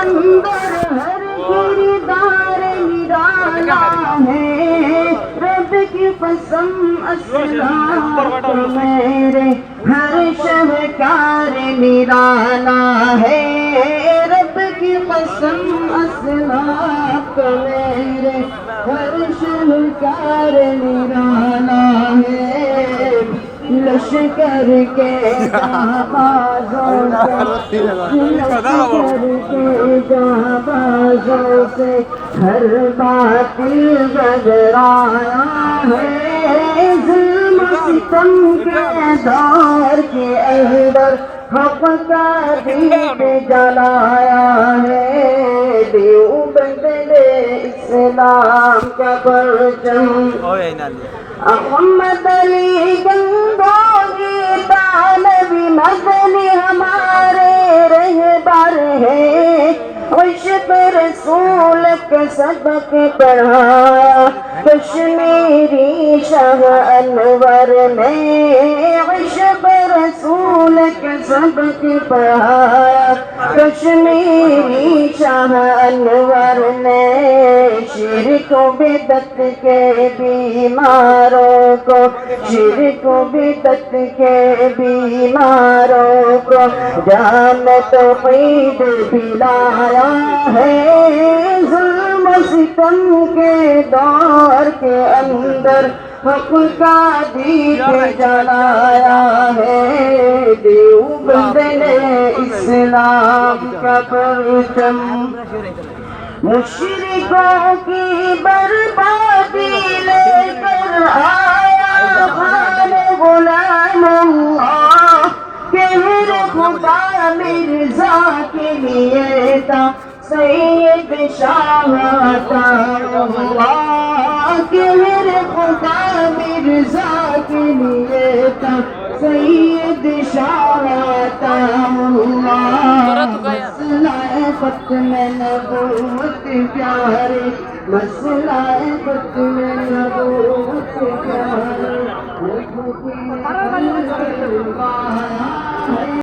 अंदर हर किरदार निराला है रब की कसम असलात मेरे हर शहकार निराला है रब की कसम असलात मेरे हर शहकार निराला है लश्कर के जाबाजों से लश्कर के जाबाजों से हर बातिल बजराया है जुल्म सितम के दौर के अंदर हक का दीप जलाया है देवबंद ने इस्लाम का परचम मोहम्मद अली गंगोगी तालबी मदनी हमारे रहबर है इश्क़ रसूल के सबक पढ़ाया कश्मीरी शाह अनवर ने इश्क़ रसूल के सबक पढ़ाया कश्मीरी शाह अनवर ने शिरक बिदत के बीमारों को शिरक बिदत के बीमारों को जान तौहीद पिलाया है जुल्म सितम के दौर के अंदर हक का दीप जलाया है देवबंद ने इस्लाम का परचम मुशरिकों की बर्बादी लेकर आया खान गुलाम अल्लाह कहर खुदा मिर्जा के लिए था सैयद शाह अताउल्लाह कहर खुदा मिर्जा के लिए था सैयद शाह अताउल्लाह मसला फ़त्म नबूवत प्यारे मसला फ़त्म